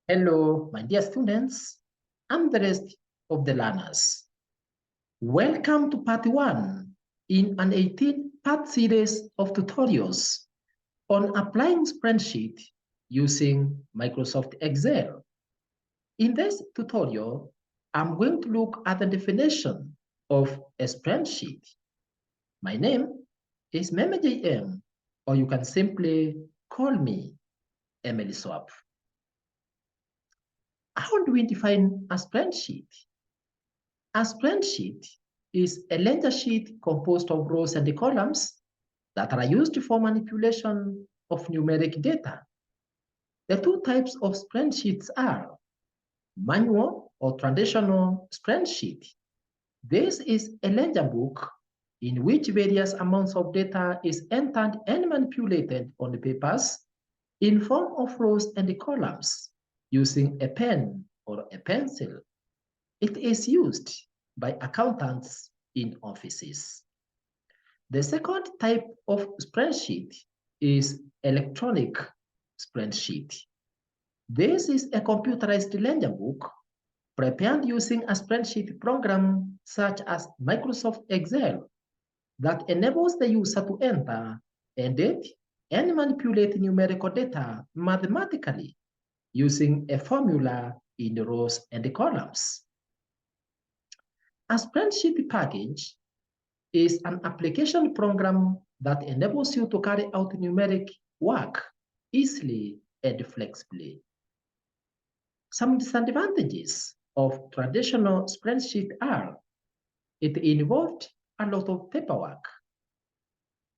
Hello, my dear students, and the rest of the learners. Welcome to part 1 in an 18-part series of tutorials on applying spreadsheet using Microsoft Excel. In this tutorial, I'm going to look at the definition of a spreadsheet. My name is MemeJM, or you can simply call me Emily Swap. How do we define a spreadsheet? A spreadsheet is a ledger sheet composed of rows and columns that are used for manipulation of numeric data. The two types of spreadsheets are manual or traditional spreadsheet. This is a ledger book in which various amounts of data is entered and manipulated on the papers in form of rows and columns using a pen or a pencil. It is used by accountants in offices. The second type of spreadsheet is electronic spreadsheet. This is a computerized ledger book prepared using a spreadsheet program such as Microsoft Excel that enables the user to enter, edit, and manipulate numerical data mathematically using a formula in the rows and columns. A spreadsheet package is an application program that enables you to carry out numeric work easily and flexibly. Some disadvantages of traditional spreadsheet are it involved a lot of paperwork,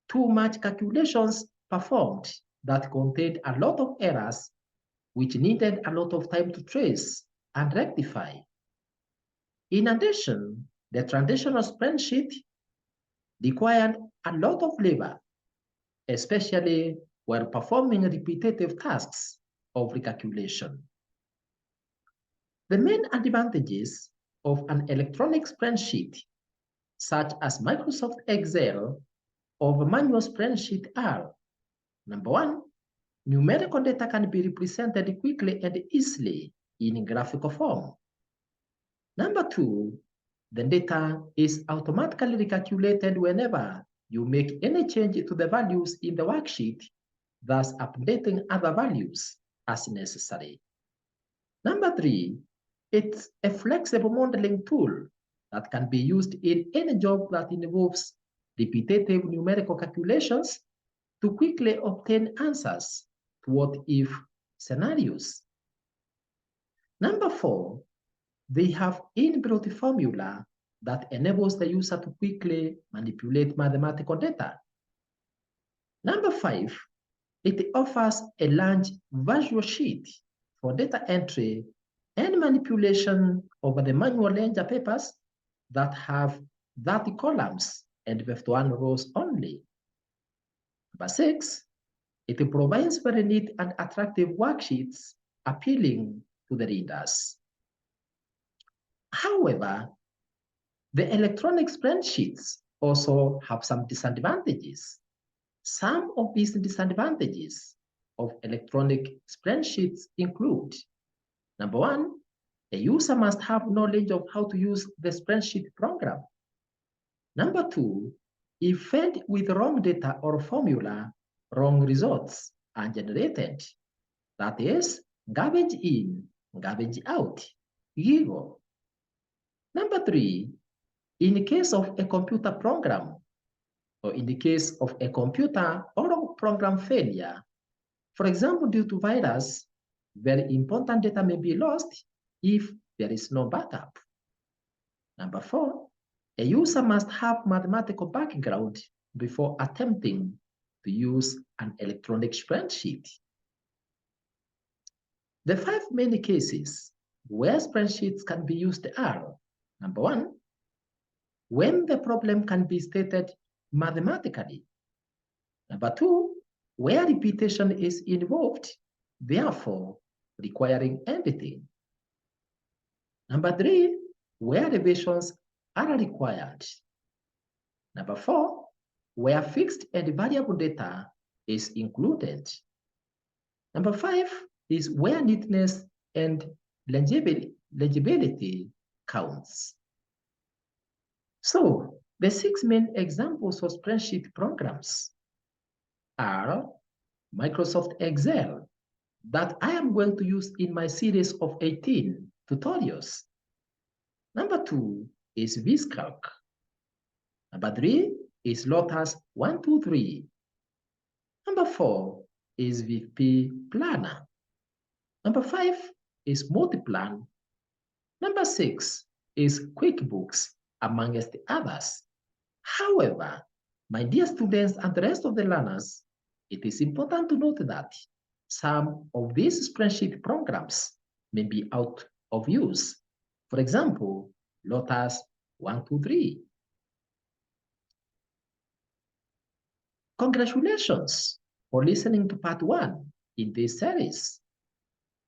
too much calculations performed that contained a lot of errors which needed a lot of time to trace and rectify. In addition, the traditional spreadsheet required a lot of labor, especially while performing repetitive tasks of recalculation. The main advantages of an electronic spreadsheet, such as Microsoft Excel, over manual spreadsheet are: number one, numerical data can be represented quickly and easily in graphical form. Number two, the data is automatically recalculated whenever you make any change to the values in the worksheet, thus updating other values as necessary. Number three, it's a flexible modeling tool that can be used in any job that involves repetitive numerical calculations to quickly obtain answers to what-if scenarios. Number four, they have inbuilt formula that enables the user to quickly manipulate mathematical data. Number five, it offers a large visual sheet for data entry and manipulation over the manual ledger papers that have 30 columns and 51 rows only. Number six, it provides very neat and attractive worksheets appealing to the readers. However, the electronic spreadsheets also have some disadvantages. Some of these disadvantages of electronic spreadsheets include: number one, a user must have knowledge of how to use the spreadsheet program. Number two, if fed with wrong data or formula, wrong results are generated. That is, garbage in, garbage out, giggle. Number three, in the case of a computer program, or in the case of a computer or program failure, for example, due to virus, very important data may be lost if there is no backup. Number four, a user must have mathematical background before attempting to use an electronic spreadsheet. The five main cases where spreadsheets can be used are: number one, when the problem can be stated mathematically. Number two, where repetition is involved, therefore requiring editing. Number three, where revisions are required. Number four, where fixed and variable data is included. Number five is where neatness and legibility counts. So the 6 main examples of spreadsheet programs are Microsoft Excel, that I am going to use in my series of 18 tutorials. Number 2 is VScalc. Number 3 is Lotus 123. Number 4 is VP Planner. Number 5 is Multiplan. Number 6 is QuickBooks, amongst the others. However, my dear students and the rest of the learners, it is important to note that some of these spreadsheet programs may be out of use. For example, Lotus 123. Congratulations for listening to part 1 in this series.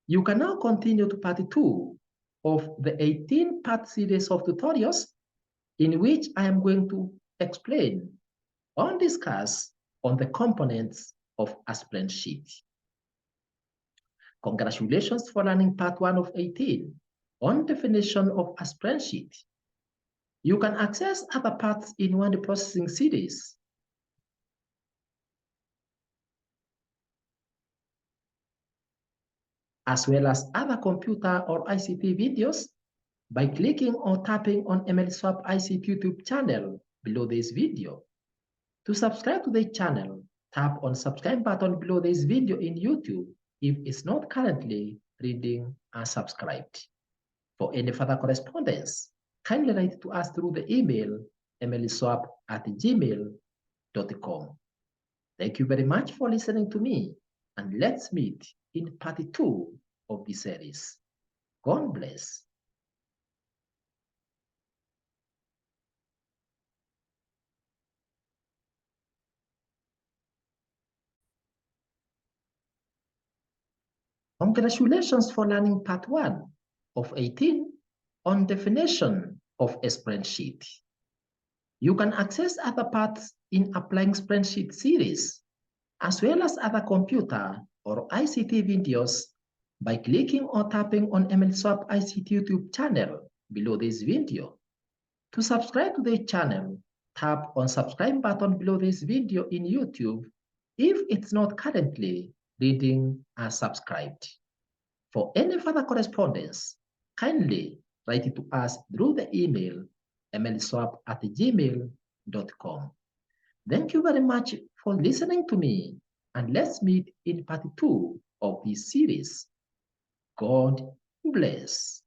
You can now continue to part 2 of the 18-part series of tutorials in which I am going to explain or discuss on the components of a spreadsheet. Congratulations for learning part 1 of 18 on definition of a spreadsheet. You can access other parts in word processing series. As well as other computer or ICT videos by clicking or tapping on MLSwap ICT YouTube channel below this video. To subscribe to the channel, tap on subscribe button below this video in YouTube if it's not currently reading unsubscribed. For any further correspondence, kindly write to us through the email emilyswap@gmail.com. Thank you very much for listening to me, and let's meet in part 2 of the series. God bless. Congratulations for learning part 1 of 18 on definition of a spreadsheet. You can access other parts in applying spreadsheet series, as well as other computer or ICT videos by clicking or tapping on MLSwap ICT YouTube channel below this video. To subscribe to the channel, tap on subscribe button below this video in YouTube if it's not currently reading as subscribed. For any further correspondence, kindly write it to us through the email emilyswap@gmail.com. Thank you very much for listening to me, and let's meet in part 2 of this series. God bless.